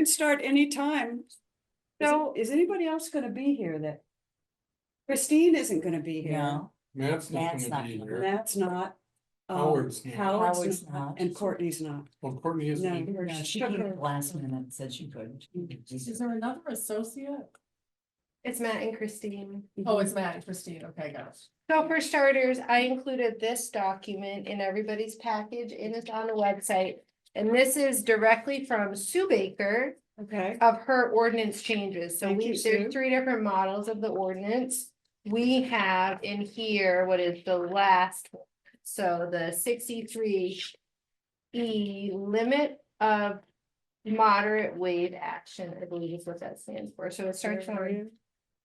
can start anytime. So- Is anybody else gonna be here that? Christine isn't gonna be here. No, Matt's not Matt's gonna not be here. here. Matt's not. Howard's not. Howard's Howard's not, not. and Courtney's not. Well, Courtney is. No. no, she Took came her- at last minute and said she couldn't. Is there another associate? It's Matt and Christine. Oh, it's Matt and Christine, okay, got it. So for starters, I included this document in everybody's package and it's on the website. And this is directly from Sue Baker Okay, of her ordinance changes. So Thank you, there's Sue. 3 different models of the ordinance. We have in here what is the last one. So the 63 E limit of moderate wave action, I believe is what that stands for. So it starts Where are from you?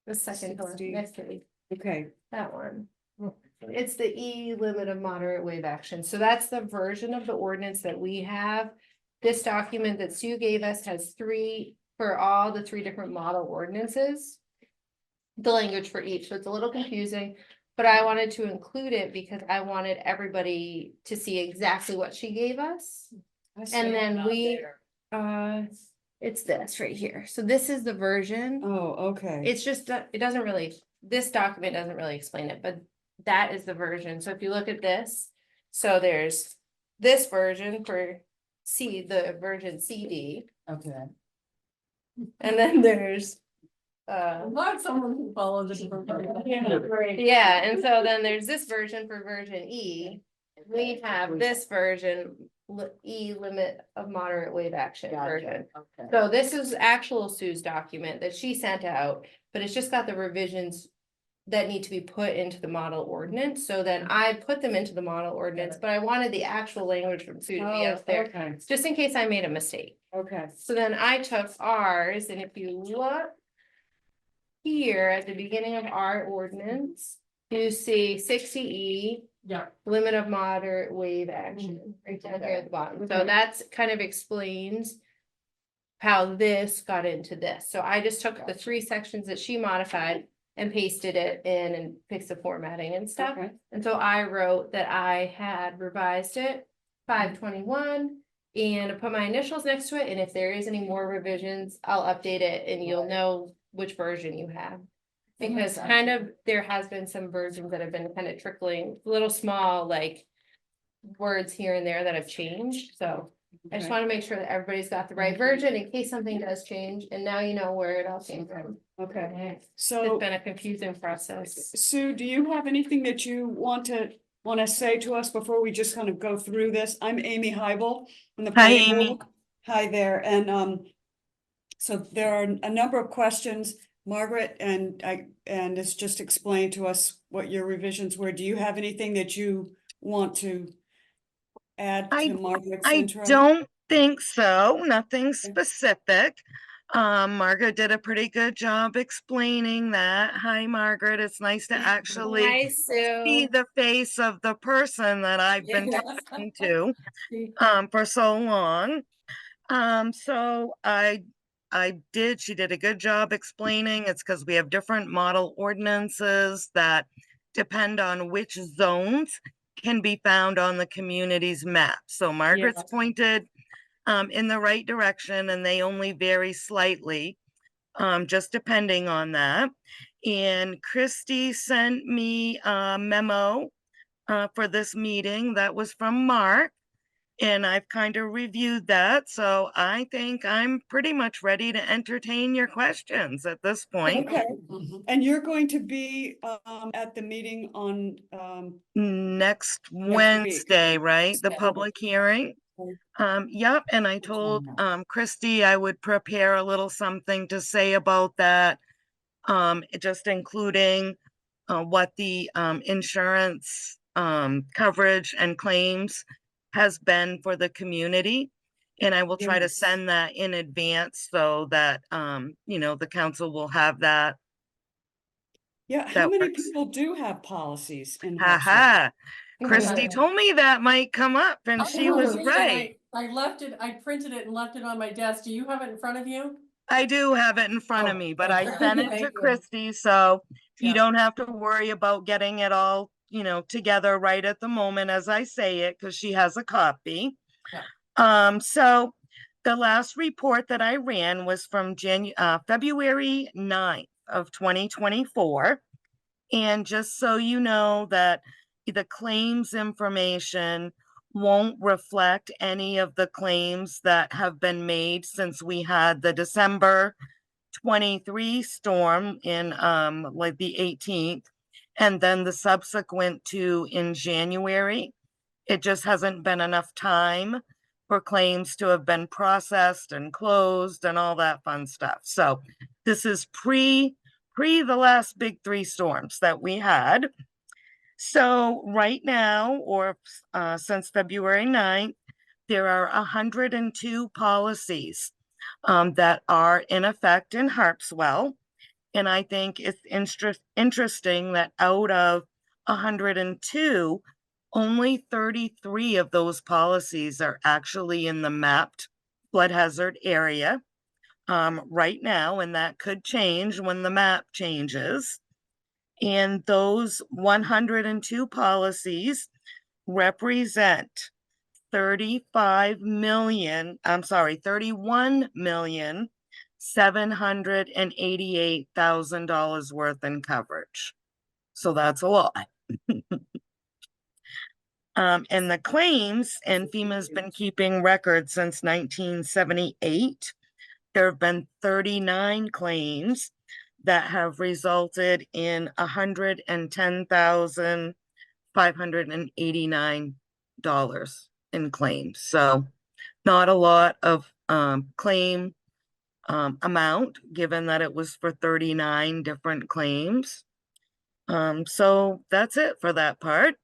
the second one, 60. next page. Okay, That one. It's the E limit of moderate wave action. So that's the version of the ordinance that we have. This document that Sue gave us has 3 for all the 3 different model ordinances. The language for each, so it's a little confusing, but I wanted to include it because I wanted everybody to see exactly what she gave us. And then it's this right here. So this is the version. oh, okay. It's just, it doesn't really, this document doesn't really explain it, but that is the version. So if you look at this, so there's this version for the version CD, Okay. and then there's I'm glad someone who follows a different. yeah, and so then there's this version for version E. We have this version, E limit of moderate wave action version. Okay. So this is actual Sue's document that she sent out, but it's just got the revisions that need to be put into the model ordinance. So then I put them into the model ordinance, but I wanted the actual language from Sue to be Oh, out there, okay, just in case I made a mistake. okay. So then I took ours, and if you look here at the beginning of our ordinance, you see 60E, Yeah, limit of moderate wave action, right down here at the bottom. So that's kind of explains how this got into this. So I just took the 3 sections that she modified and pasted it in and fixed the formatting and stuff. Okay. And so I wrote that I had revised it 5/21 and I put my initials next to it. And if there is any more revisions, I'll update it and you'll know which version you have. Because kind of, there has been some versions that have been kind of trickling, little small, like words here and there that have changed, so I just Okay. want to make sure that everybody's got the right version in case something does change, and now you know where it all came from. Okay, It's so been a confusing process. Sue, do you have anything that you want to say to us before we just kind of go through this? I'm Amy Hybel from the. Hi, planning Amy. board. Hi there, and so there are a number of questions, Margaret, and it's just explained to us what your revisions were. Do you have anything that you want to add I- to Margaret's I intro? don't think so, nothing specific. Margaret did a pretty good job explaining that. Hi, Margaret, it's nice to actually Hi, see Sue. the face of the person that I've been talking to for so long. So she did a good job explaining. It's because we have different model ordinances that depend on which zones can be found on the community's map. So Margaret's pointed in the right direction, and they only vary slightly, just depending on that. And Christy sent me a memo for this meeting that was from Mark. And I've kind of reviewed that, so I think I'm pretty much ready to entertain your questions at this point. Okay, and you're going to be at the meeting on Next week. Wednesday, right? The Saturday. public hearing. Yep, and I told Christy I would prepare a little something to say about that. Just including what the insurance coverage and claims has been for the community. And I will try to Yes. send that in advance so that the council will have that. Yeah, how That many works. people do have policies in Ha Harpswell? ha. Christy told me that might come up and she was right. I left it, I printed it and left it on my desk. Do you have it in front of you? I do have it in front of Oh, me, but thank I you. sent it Thank to you. Christy, so you Yeah. don't have to worry about getting it all, together right at the moment as I say it, because she has a copy. Yeah. So The last report that I ran was from February 9th of 2024. And just so you know that the claims information won't reflect any of the claims that have been made since we had the December 23 storm in like the 18th, and then the subsequent two in January. It just hasn't been enough time for claims to have been processed and closed and all that fun stuff. So this is pre the last big three storms that we had. So right now, or since February 9th, there are 102 policies that are in effect in Harpswell. And I think it's interesting that out of 102, only 33 of those policies are actually in the mapped flood hazard area right now, and that could change when the map changes. And those 102 policies represent 31,788,000 worth in coverage. So that's a lot. And the claims, and FEMA's been keeping records since 1978. There have been 39 claims that have resulted in $110,589 in claims. So not a lot of claim amount, given that it was for 39 different claims. So that's it for that part.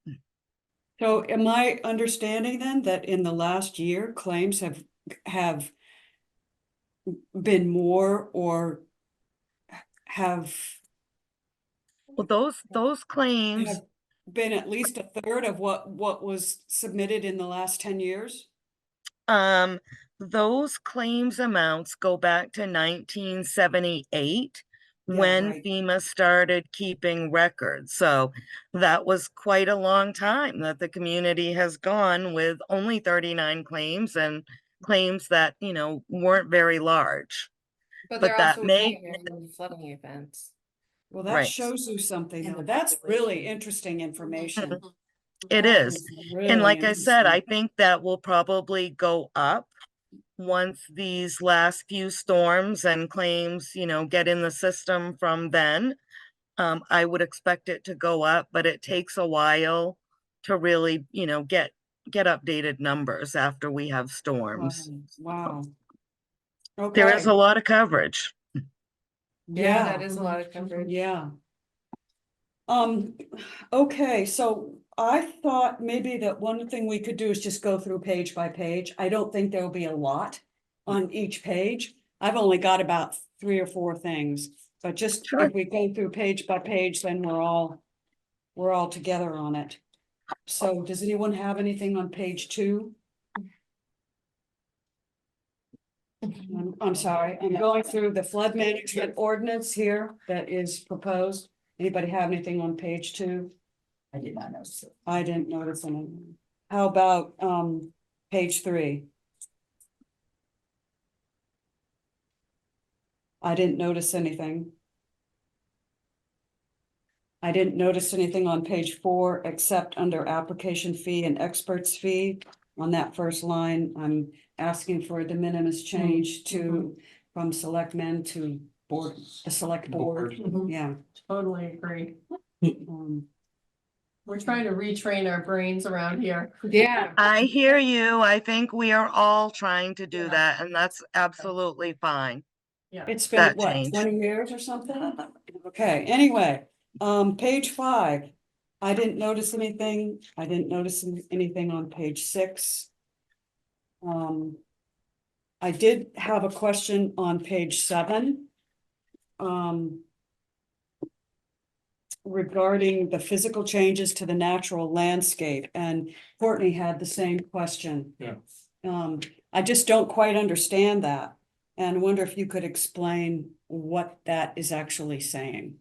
So am I understanding then that in the last year, claims have been more or have Well, those claims, have been at least a third of what was submitted in the last 10 years? those claims amounts go back to 1978 when right. FEMA started keeping records. So that was quite a long time that the community has gone with only 39 claims, and claims that, you know, weren't very large. But But they're that also may, flooding events. Well, that right. shows you something, And though. the That's really population. interesting information. It That is. really And like I said, I interesting. think that will probably go up once these last few storms and claims, you know, get in the system from then. I would expect it to go up, but it takes a while to really, you know, get updated numbers after we have storms. Wow. There is Okay, a lot of coverage. Yeah, that yeah, is a lot of coverage. yeah. Okay, so I thought maybe that one thing we could do is just go through page by page. I don't think there'll be a lot on each page. I've only got about 3 or 4 things, but just Sure. if we go through page by page, then we're all together on it. So does anyone have anything on page 2? I'm sorry, I'm going through the flood management ordinance here that is proposed. Anybody have anything on page 2? I did not notice it. I didn't notice anything. How about page 3? I didn't notice anything. I didn't notice anything on page 4 except under application fee and experts fee. On that first line, I'm asking for a de minimis change to from selectmen to board, the select board. Mhm. Yeah. Totally agree. um, We're trying to retrain our brains around here. Yeah. I hear you. I think we are all trying to do Yeah. that, and that's absolutely fine. Yeah. It's been, That what, change. 20 years or something? Okay, anyway, page 5. I didn't notice anything. I didn't notice anything on page 6. I did have a question on page 7. Regarding the physical changes to the natural landscape, and Courtney had the same question. Yeah. I just don't quite understand that, and wonder if you could explain what that is actually saying.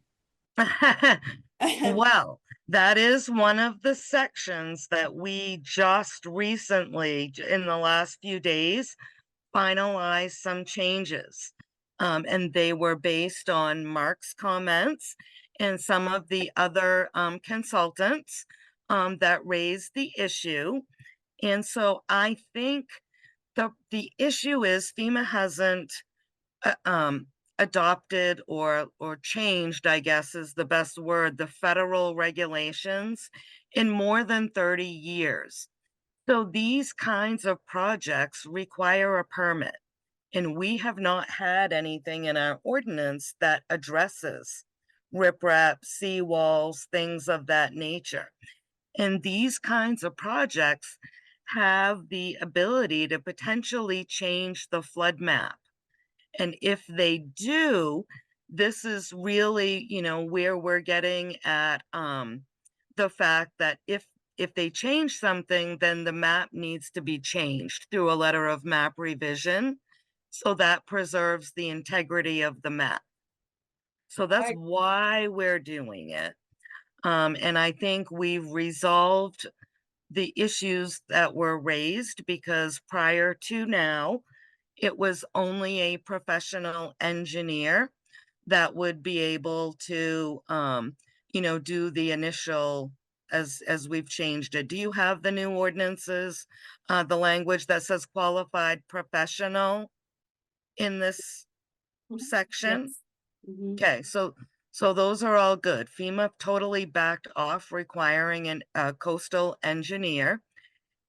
Well, that is one of the sections that we just recently, in the last few days, finalize some changes. And they were based on Mark's comments and some of the other consultants that raised the issue. And so I think the issue is FEMA hasn't uh, um, adopted or changed, I guess is the best word, the federal regulations in more than 30 years. So these kinds of projects require a permit, and we have not had anything in our ordinance that addresses riprap, seawalls, things of that nature. And these kinds of projects have the ability to potentially change the flood map. And if they do, this is really, where we're getting at the fact that if they change something, then the map needs to be changed through a letter of map revision. So that preserves the integrity of the map. So that's I- why we're doing it. And I think we've resolved the issues that were raised because prior to now, it was only a professional engineer that would be able to, do the initial as we've changed it. Do you have the new ordinances, the language that says qualified professional in this section? Yes. Mhm. Okay, so those are all good. FEMA totally backed off requiring a coastal engineer.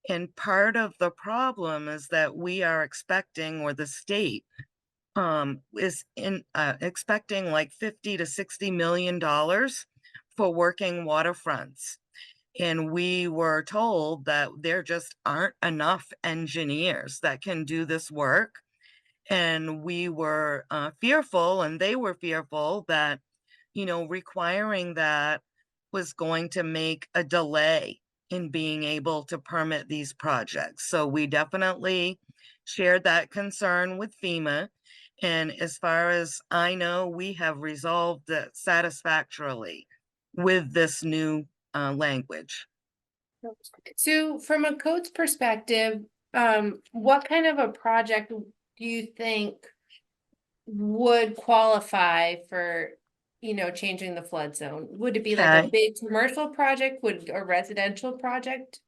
And part of the problem is that we are expecting, or the state is expecting like 50 to 60 million dollars for working waterfronts. And we were told that there just aren't enough engineers that can do this work. And we were fearful, and they were fearful that, requiring that was going to make a delay in being able to permit these projects. So we definitely shared that concern with FEMA. And as far as I know, we have resolved it satisfactorily with this new language. So from a code's perspective, what kind of a project do you think would qualify for, changing the flood zone? Would it be like a Okay. big commercial project? Would a residential project?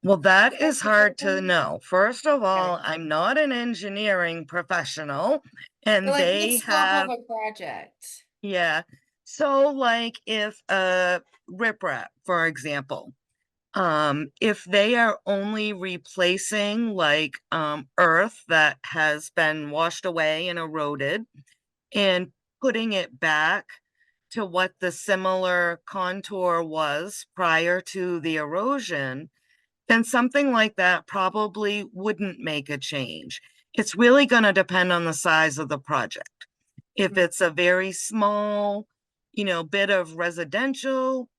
Well, that That's is the hard to question. know. First of all, Okay. I'm not an engineering professional, and But like what they scope of have, a project? yeah. So like if riprap, for example, if they are only replacing like earth that has been washed away and eroded and putting it back to what the similar contour was prior to the erosion, then something like that probably wouldn't make a change. It's really going to depend on the size of the project. If it's a very small, bit of residential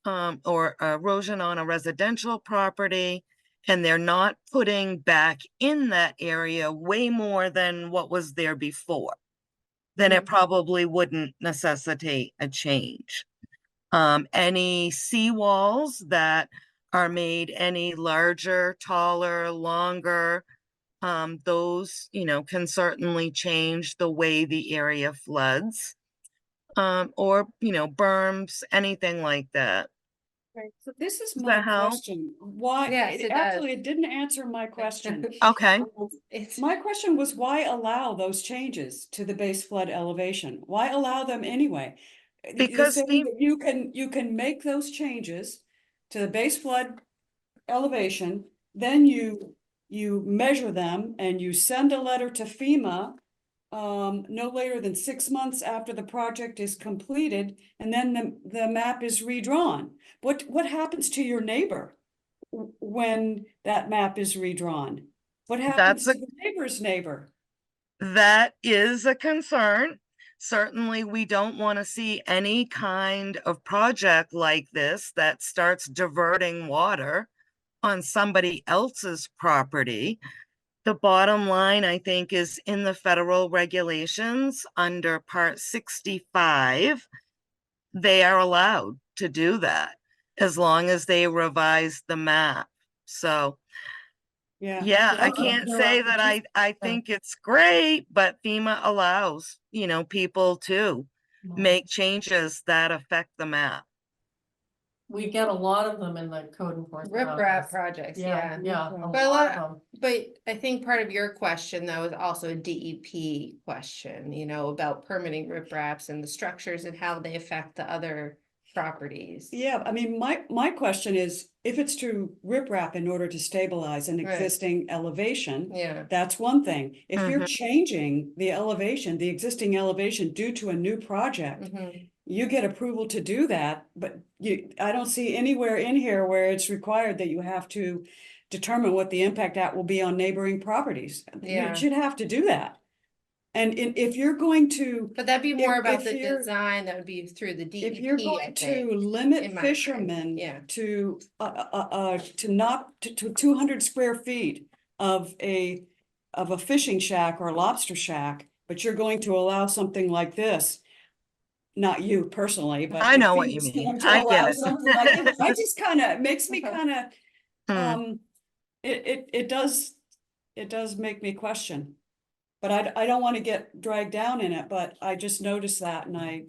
or erosion on a residential property, and they're not putting back in that area way more than what was there before, then it probably wouldn't necessitate a change. Any seawalls that are made any larger, taller, longer, those, can certainly change the way the area floods. Or, berms, anything like that. Right, so this is Does my that help? question. Why, Yes, it actually, it didn't answer my question. Okay, It's, My question was, why allow those changes to the base flood elevation? Why allow them anyway? You're because saying that you can make those changes to the base flood elevation, then you measure them and you send a letter to FEMA no later than 6 months after the project is completed, and then the map is redrawn. What happens to your neighbor when that map is redrawn? What that's happens a to the neighbor's neighbor? that is a concern. Certainly, we don't want to see any kind of project like this that starts diverting water on somebody else's property. The bottom line, I think, is in the federal regulations under Part 65, they are allowed to do that as long as they revise the map. So Yeah, I There can't are say that just- I think it's great, but FEMA allows, people to make changes that affect the map. We get a lot of them in the code enforcement. Riprap office. projects, Yeah, yeah. yeah. a But a lot lot- of them. But I think part of your question though is also a DEP question, about permitting ripraps and the structures and how they affect the other properties. Yeah, I mean, my question is, if it's to riprap in order to stabilize an Right. existing elevation, Yeah, that's one thing. If you're Mhm. changing the elevation, the existing elevation due to a new project, mhm. you get approval to do that, but I don't see anywhere in here where it's required that you have to determine what the impact that will be on neighboring properties. Yeah. You should have to do that. And if you're going to, But that'd be more If- about if the you're- design, that would be through the DEP, if you're I going to think. limit in my mind, fishermen yeah. to not to 200 square feet of a fishing shack or lobster shack, but you're going to allow something like this. Not you personally, but. I if know what you FEMA's mean. going to I get allow it. something like this, I just kind of, makes me kind of, Hmm. it does make me question. But I don't want to get dragged down in it, but I just noticed that and I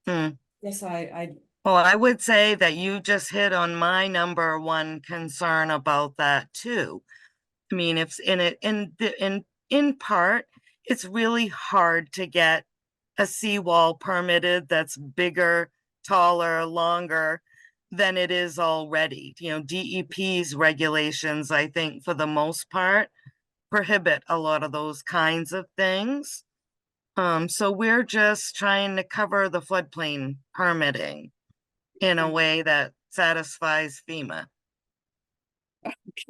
Hmm. guess I Well, I would say that you just hit on my number one concern about that too. I mean, if in part, it's really hard to get a seawall permitted that's bigger, taller, longer than it is already. DEP's regulations, I think, for the most part, prohibit a lot of those kinds of things. So we're just trying to cover the floodplain permitting in a way that satisfies FEMA.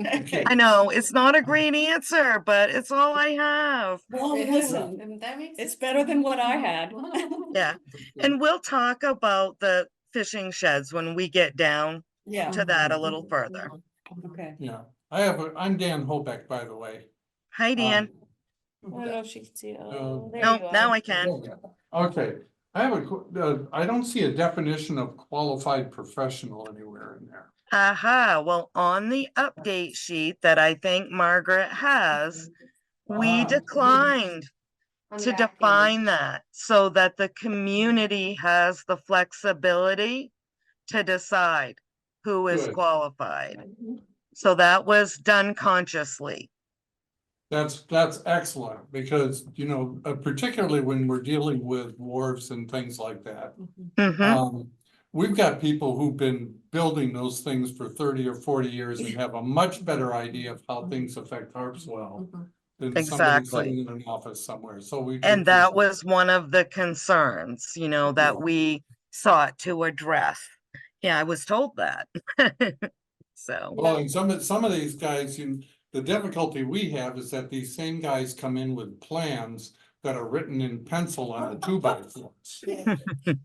Okay. I know it's not a great answer, but it's all I have. Well, listen, That makes it's sense. better than what I had. Yeah. And we'll talk about the fishing sheds when we get down Yeah, to that a little further. okay. Yeah, I'm Dan Hobeck, by the way. Hi, Dan. I don't know if she can see it. Oh, there No, you now are. I can. Okay, I don't see a definition of qualified professional anywhere in there. Aha, well, on the update sheet that I think Margaret has, we Ah. declined On the to back page. define that so that the community has the flexibility to decide who is Good. qualified. So that was done consciously. That's excellent, because, particularly when we're dealing with wharves and things like that. Mhm. We've got people who've been building those things for 30 or 40 years and have a much better idea of how things affect Harpswell than somebody Exactly. sitting in an office somewhere, so we. And that was one of the concerns, that we sought to address. Yeah, I was told that. So, Well, and some of these guys, the difficulty we have is that these same guys come in with plans that are written in pencil on a 2x4.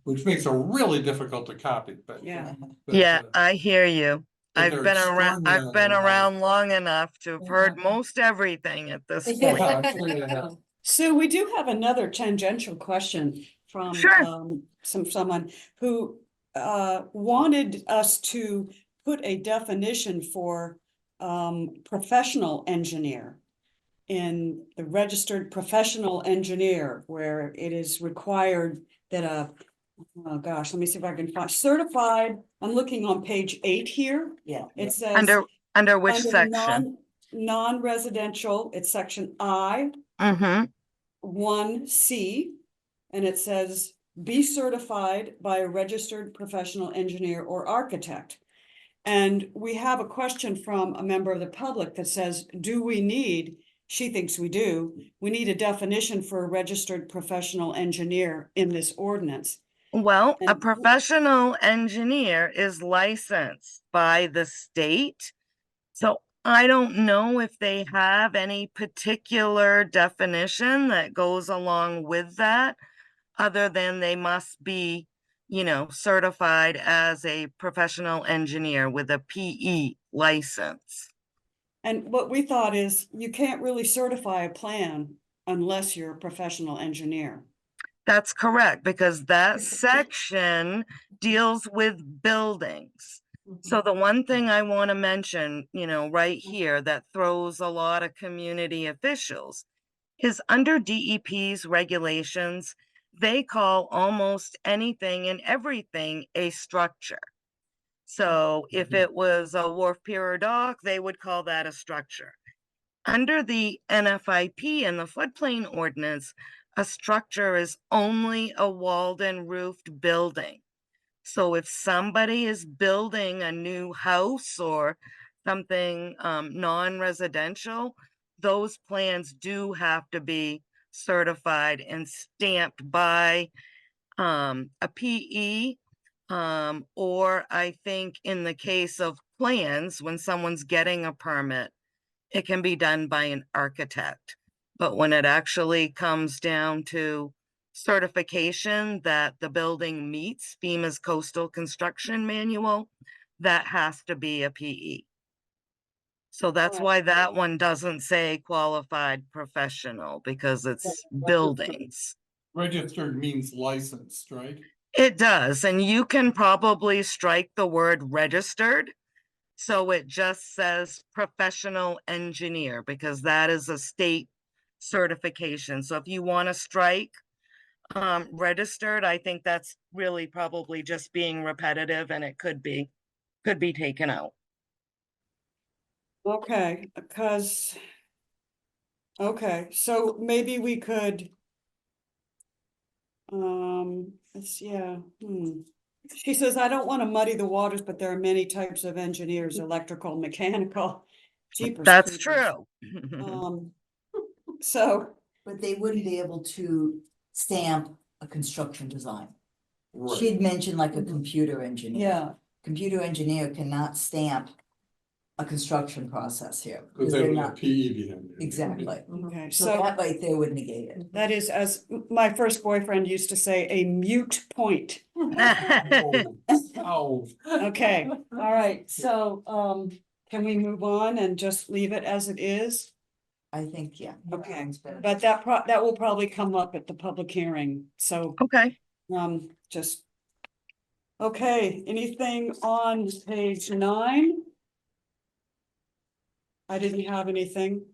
Which makes it really difficult to copy, but. Yeah. yeah, I hear you. but I've they're been extraordinarily around long enough to have heard most everything at this point. Yeah, I'm sure you have. So we do have another tangential question from Sure. someone who wanted us to put a definition for professional engineer in the registered professional engineer, where it is required that oh gosh, let me see if I can find certified. I'm looking on page 8 here. Yeah. It says Under which under section? non-residential, it's section I, Mm-hmm. 1C, and it says, be certified by a registered professional engineer or architect. And we have a question from a member of the public that says, she thinks we need a definition for a registered professional engineer in this ordinance. Well, a And- professional engineer is licensed by the state. So I don't know if they have any particular definition that goes along with that, other than they must be, certified as a professional engineer with a PE license. And what we thought is, you can't really certify a plan unless you're a professional engineer. That's correct, because that section deals with buildings. So the one thing I want to mention, right here that throws a lot of community officials is under DEP's regulations, they call almost anything and everything a structure. So if it was a wharf, pier, or dock, they would call that a structure. Under the NFIP and the floodplain ordinance, a structure is only a walled and roofed building. So if somebody is building a new house or something non-residential, those plans do have to be certified and stamped by a PE. Or I think in the case of plans, when someone's getting a permit, it can be done by an architect. But when it actually comes down to certification that the building meets FEMA's coastal construction manual, that has to be a PE. So that's Alright. why that one doesn't say qualified professional, because it's buildings. Registered means licensed, right? It does, and you can probably strike the word registered. So it just says professional engineer, because that is a state certification. So if you want to strike registered, I think that's really probably just being repetitive, and it could be taken out. Okay, because. Okay, so maybe we could. Yeah. She says, I don't want to muddy the waters, but there are many types of engineers, electrical, mechanical. Jeepers That's creepers. true. So, But they wouldn't be able to stamp a construction design. Right. She'd mentioned like a computer engineer. yeah, Computer engineer cannot stamp a construction process here. Because they're they would not have PE behind it. Exactly. okay, So so that right there would negate it. that is, as my first boyfriend used to say, a mute point. Oh, Okay, all right, so, can we move on and just leave it as it is? I think, yeah. Okay, sounds better. but that will probably come up at the public hearing, so, Okay. just. Okay, anything on page 9? I didn't have anything.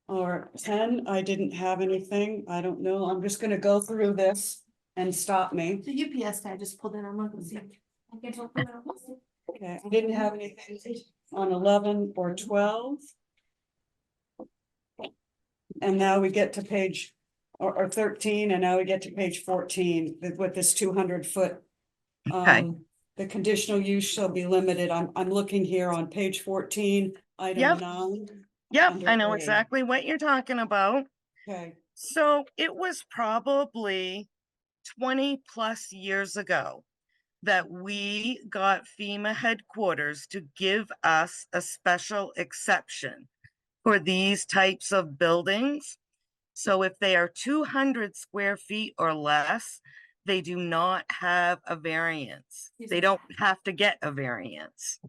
Or 10, I didn't have anything, I don't know, I'm just gonna go through this and stop me. The UPS guy just pulled in, I'm not gonna see. I can't open it up. Okay, I didn't have anything on 11 or 12. And now we get to page, or 13, and now we get to page 14, with this 200-foot. Okay. The conditional use shall be limited, I'm looking here on page 14, item Yep. 9. Yep, Under I know A. exactly what you're talking about. Okay, So it was probably 20 plus years ago that we got FEMA headquarters to give us a special exception for these types of buildings. So if they are 200 square feet or less, they do not have a variance. They don't have to get a variance.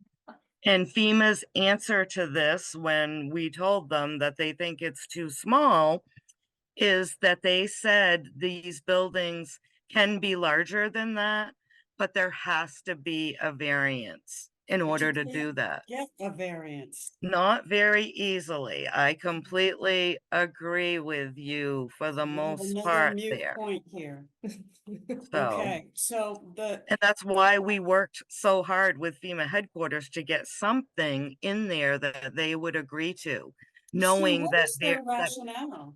And FEMA's answer to this, when we told them that they think it's too small, is that they said these buildings can be larger than that, but there has to be a variance in order to do that. get a variance. Not very easily. I completely agree with you for the We have most another part mute there. point here. So, Okay, so and that's why we worked so hard with FEMA headquarters to get something in there that they would agree to, knowing what that is their they're, rationale?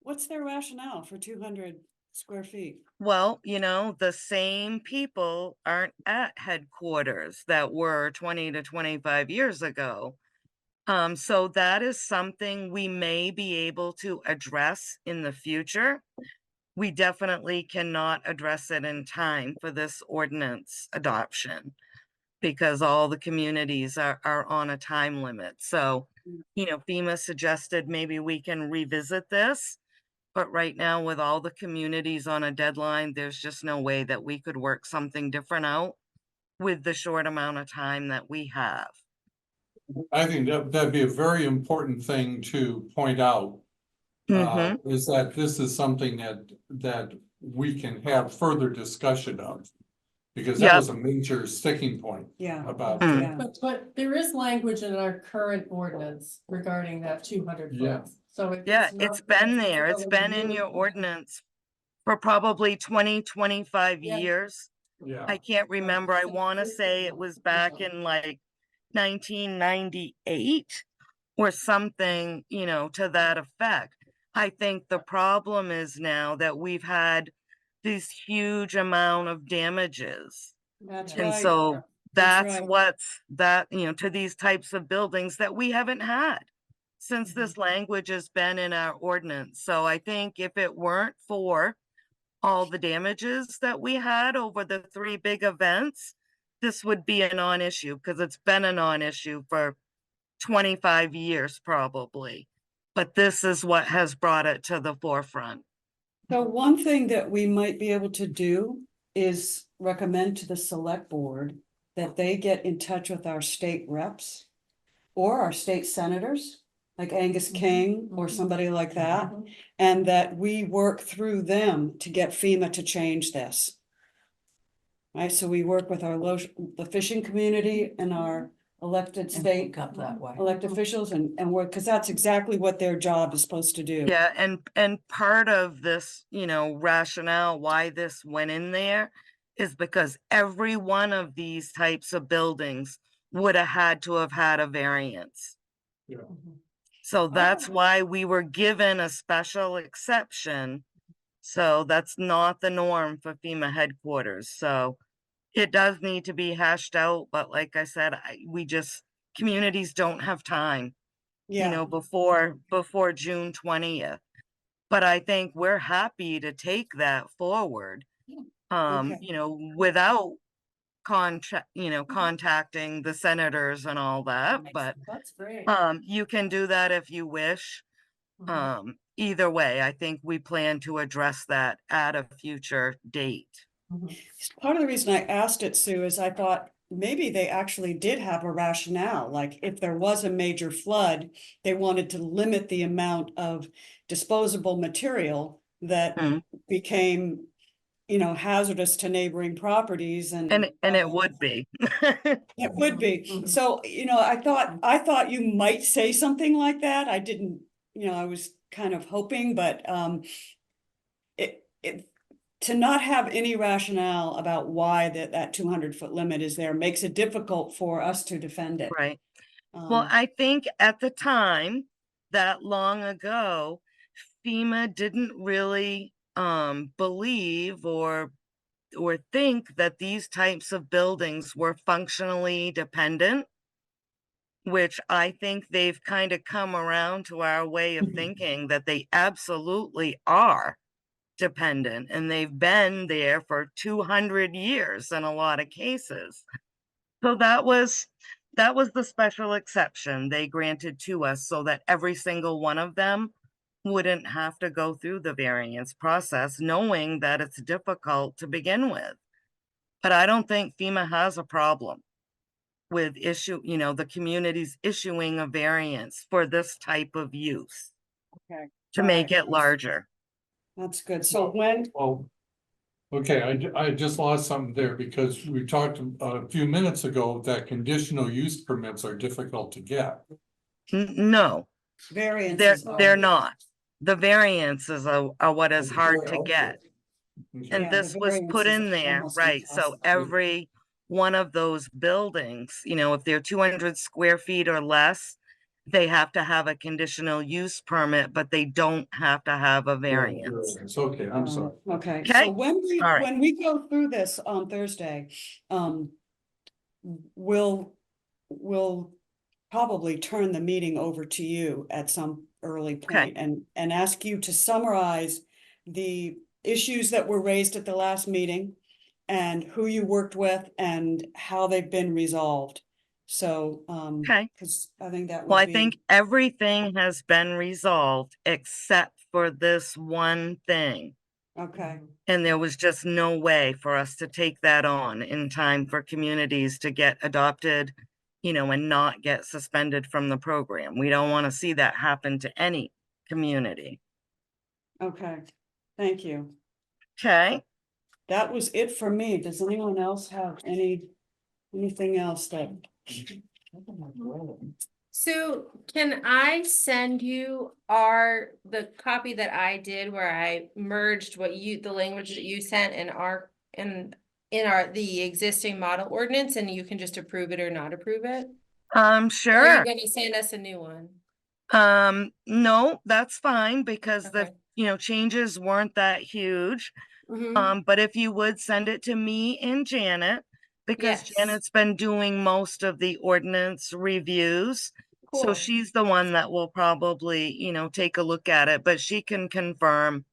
What's their rationale for 200 square feet? well, the same people aren't at headquarters that were 20 to 25 years ago. So that is something we may be able to address in the future. We definitely cannot address it in time for this ordinance adoption, because all the communities are on a time limit. So, FEMA suggested maybe we can revisit this. But right now, with all the communities on a deadline, there's just no way that we could work something different out with the short amount of time that we have. I think that'd be a very important thing to point out. Mhm. Is that this is something that we can have further discussion of. Because that Yep. was a major sticking point Yeah. about. Mm. Yeah. But there is language in our current ordinance regarding that 200 Yeah. foot. So Yeah, not- it's been there. It's been in your ordinance for probably 20, 25 Yeah. years. Yeah, I can't remember. I want to say it was back in like 1998 or something, to that effect. I think the problem is now that we've had this huge amount of damages. That's And right. so That's that's right. what's to these types of buildings that we haven't had since this language has been in our ordinance. So I think if it weren't for all the damages that we had over the 3 big events, this would be a non-issue because it's been a non-issue for 25 years probably. But this is what has brought it to the forefront. So one thing that we might be able to do is recommend to the select board that they get in touch with our state reps or our state senators, like Angus King or somebody like that, and that we work through them to get FEMA to change this. Right, so we work with the fishing community and our elected And state hook up that way. elected officials and work, because that's exactly what their job is supposed to do. Yeah, and part of this, rationale why this went in there is because every one of these types of buildings would have had to have had a variance. yeah. So that's why we were given a special exception. So that's not the norm for FEMA headquarters. So it does need to be hashed out, but like I said, communities don't have time, Yeah, before June 20th. But I think we're happy to take that forward, Okay. without contacting the senators and all that, but That's great. you can do that if you wish. Either way, I think we plan to address that at a future date. part of the reason I asked it, Sue, is I thought maybe they actually did have a rationale, like if there was a major flood, they wanted to limit the amount of disposable material that Mm. became, hazardous to neighboring properties and. And it would be. It would be. So, I thought you might say something like that. I didn't, I was kind of hoping, but to not have any rationale about why that 200-foot limit is there makes it difficult for us to defend it. Right. Well, Um, I think at the time, that long ago, FEMA didn't really believe or think that these types of buildings were functionally dependent, which I think they've kind of come around to our way of thinking that they absolutely are dependent, and they've been there for 200 years in a lot of cases. So that was the special exception they granted to us so that every single one of them wouldn't have to go through the variance process, knowing that it's difficult to begin with. But I don't think FEMA has a problem with the communities issuing a variance for this type of use Okay, to all make right. it larger. That's good. So when, Well, okay, I just lost something there because we talked a few minutes ago that conditional use permits are difficult to get. No, variances. they're not. The variances are what is hard to get. And Yeah, the this was put variances in are there, almost right? So impossible. every one of those buildings, if they're 200 square feet or less, they have to have a conditional use permit, but they don't have to have a variance. It's okay, I'm sorry. Okay, Okay, so when all right. we go through this on Thursday, we'll probably turn the meeting over to you at some early point and ask you to summarize the issues that were raised at the last meeting and who you worked with and how they've been resolved. So, Okay. because I think that Well, would I be. think everything has been resolved except for this one thing. Okay, And there was just no way for us to take that on in time for communities to get adopted, and not get suspended from the program. We don't want to see that happen to any community. okay, thank you. Okay, that was it for me. Does anyone else have anything else that? So can I send you the copy that I did where I merged the language that you sent in the existing model ordinance, and you can just approve it or not approve it? Or are you Sure. gonna send us a new one? No, that's fine because the, Okay. changes weren't that huge. Mhm. But if you would send it to me and Janet, because Yes. Janet's been doing most of the ordinance reviews. So Cool. she's the one that will probably, take a look at it, but she can confirm,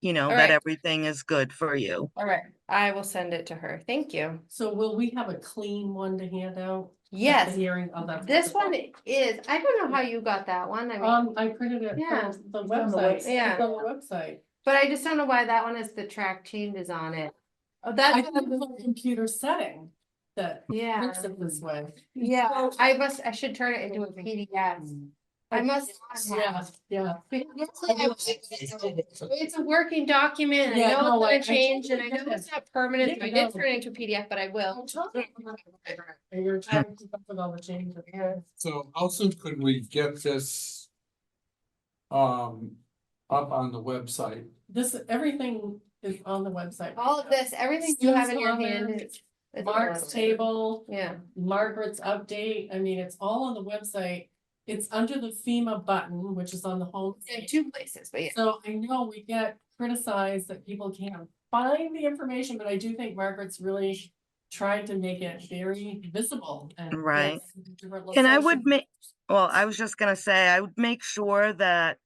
All that right. everything is good for you. All right, I will send it to her. Thank you. So will we have a clean one to hand out? at the Yes, Hearing, oh, that's. this one is, I don't know how you got that one. I mean, I printed it Yeah. from the It's on the website. website. Yeah. It's on the website. but I just don't know why that one is the track changes on it. Oh, I that's, think it's a computer setting that yeah, makes it this way. yeah, I should turn it into a PDF. I must not Yeah, have. yeah. It's a working document. I Yeah, know no, it's I gonna change and I totally know get it's not permanent. so I Yeah, did no. turn it into a PDF, but I will. And you're trying to keep up with all the changes. So how soon could we get this? Up on the website? Everything is on the website. All of this, everything you have in your hand is. is Mark's on. table, Yeah, Margaret's update, I mean, it's all on the website. It's under the FEMA button, which is on the home. in page. 2 places, but yeah. So I know we get criticized that people can't find the information, but I do think Margaret's really tried to make it very visible and. Right. different And I locations. would well, I was just gonna say, I would make sure that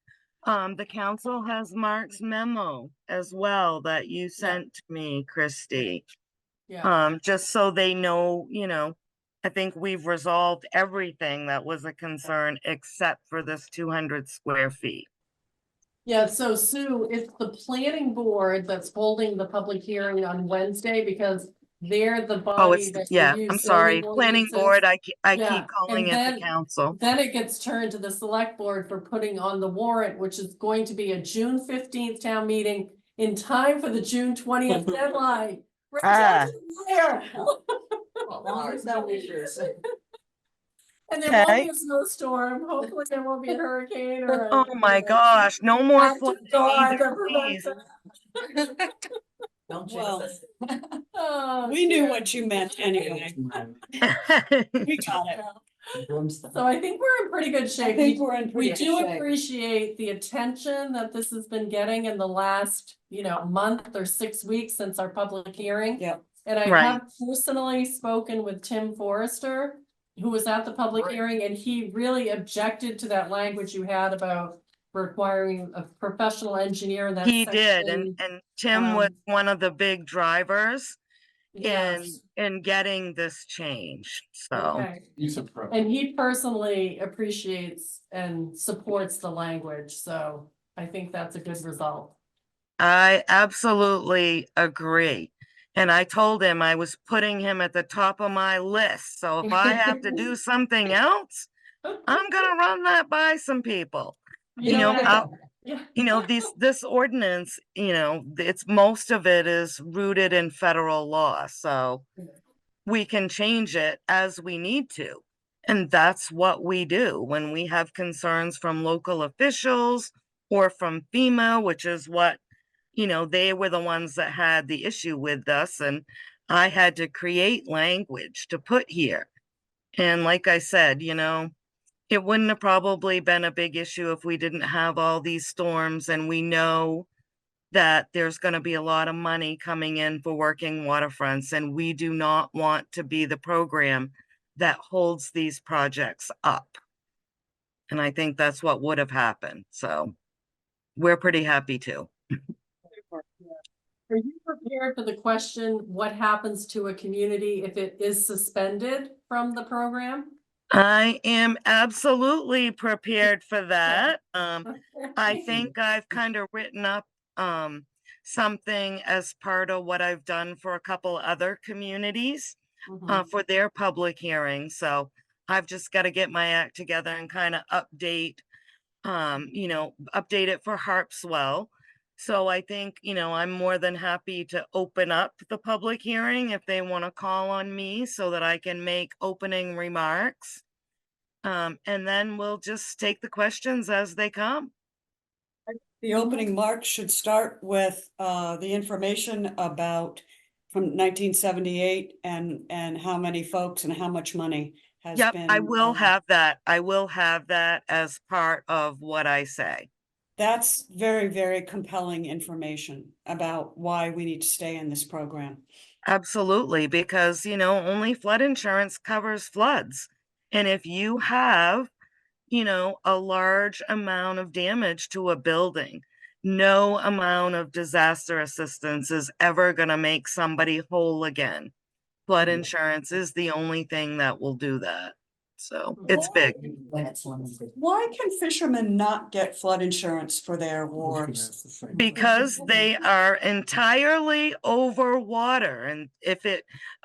the council has Mark's memo as well that you sent to me, Christie. Yeah, Just so they know, I think we've resolved everything that was a concern except for this 200 square feet. yeah, so Sue, it's the planning board that's holding the public hearing on Wednesday because they're the Oh, body it's, that. yeah, reviews I'm sorry, zoning planning ordinances. board, I Yeah, keep calling and it the then- council. Then it gets turned to the select board for putting on the warrant, which is going to be a June 15th town meeting in time for the June 20th deadline. Right down to the wire. And there won't Okay. be a snowstorm, hopefully there won't be a hurricane or. Oh my gosh, no more Act of flooding God either, that prevents please. Don't Well, jinx Oh, we knew dear. what you meant anyway. We got it. it. So I think we're in pretty good I shape. think We- we're in We pretty do good shape. appreciate the attention that this has been getting in the last, month or 6 weeks since our public hearing. Yep. And I Right. have personally spoken with Tim Forrester, who was at the public hearing, and he really objected to that language you had about requiring a professional engineer in that He did, section. and Tim was um, one of the big drivers in Yes, getting this changed, so. okay. He's a pro. And he personally appreciates and supports the language, so I think that's a good result. I absolutely agree. And I told him I was putting him at the top of my list, so if I have to do something else, I'm gonna run that by some people. You You know, what? I'll- Yeah. this ordinance, it's most of it is rooted in federal law, so we can change it as we need to. And that's what we do when we have concerns from local officials or from FEMA, which is what, they were the ones that had the issue with us, and I had to create language to put here. And like I said, it wouldn't have probably been a big issue if we didn't have all these storms, and we know that there's going to be a lot of money coming in for working waterfronts, and we do not want to be the program that holds these projects up. And I think that's what would have happened. So we're pretty happy too. Are you prepared for the question, what happens to a community if it is suspended from the program? I am absolutely prepared for that. I think I've kind of written up something as part of what I've done for a couple other communities for their public hearings. So I've just got to get my act together and kind of update it for Harpswell. So I think, I'm more than happy to open up the public hearing if they want to call on me so that I can make opening remarks. And then we'll just take the questions as they come. The opening mark should start with the information about from 1978 and how many folks and how much money has Yep, been. I will have that. I will have that as part of what I say. That's very, very compelling information about why we need to stay in this program. Absolutely, because, only flood insurance covers floods. And if you have, a large amount of damage to a building, no amount of disaster assistance is ever going to make somebody whole again. Flood insurance is the only thing that will do that. So it's big. When it's limited. Why can fishermen not get flood insurance for their wharves? Because they are entirely over water, and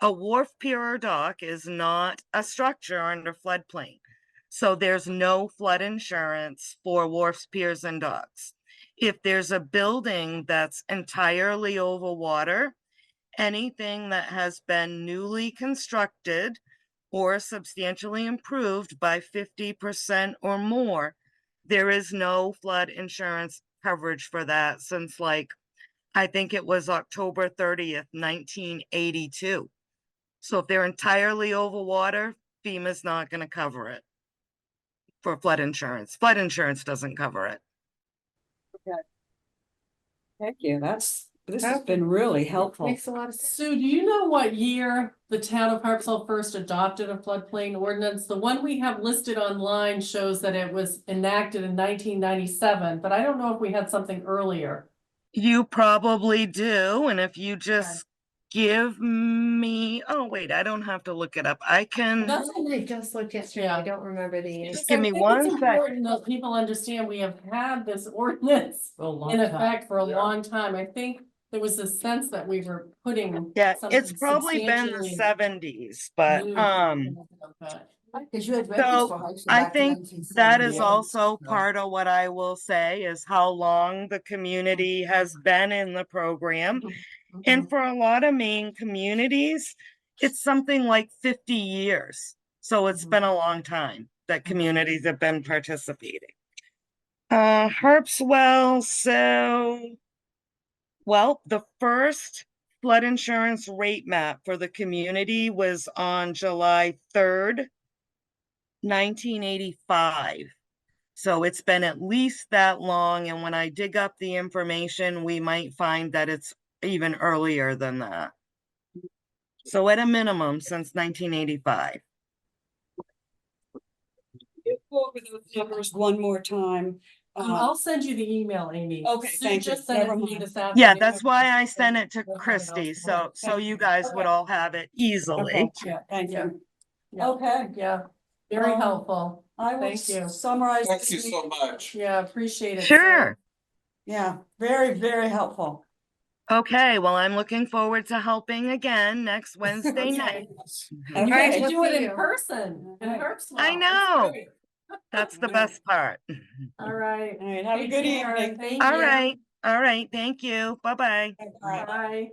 a wharf pier or dock is not a structure under floodplain. So there's no flood insurance for wharfs, piers, and docks. If there's a building that's entirely over water, anything that has been newly constructed or substantially improved by 50% or more, there is no flood insurance coverage for that since I think it was October 30th, 1982. So if they're entirely over water, FEMA's not going to cover it for flood insurance. Flood insurance doesn't cover it. Thank you. This has been really helpful. Makes a lot of sense. Sue, do you know what year the town of Harpswell first adopted a floodplain ordinance? The one we have listed online shows that it was enacted in 1997, but I don't know if we had something earlier. You probably do, and if you just give me, oh wait, I don't have to look it up. I can, That's I just looked yesterday, I don't remember the year. Just give me I think one it's sec. important that people understand we have had this ordinance in effect for a long time. I think there was a sense that we were putting. yeah, it's something probably been the substantially 70s, but, new. Because you had So, records for Harpswell I back to think that is 1978, also so- part of what I will say is how long the community has been in the program. And for a lot of Maine communities, it's something like 50 years. So it's been a long time that communities have been participating. Harpswell, well, the first flood insurance rate map for the community was on July 3rd, 1985. So it's been at least that long, and when I dig up the information, we might find that it's even earlier than that. So at a minimum, since 1985. Go over those numbers one more time. I'll send you the email, Amy. Okay, Sue thank you. just sent it Never to me mind. this Yeah, afternoon. that's why I sent it to That's Christy, fine. so you guys would Okay. all have it easily. Yeah, Thank yeah, you. yeah. Okay, Yeah, very Um, helpful. I will Thank you. summarize. Thank this you meeting. so much. Yeah, appreciate it. Sue. Sure. Yeah, very, very helpful. Okay, well, I'm looking forward to helping again next Wednesday night. And you Okay. get to do it See in you. person in Okay. Harpswell. I It's know. great. That's the best part. All right. All right, have a Take good care. evening. Thank All you. right, all right, thank you. Bye-bye. Bye. Bye.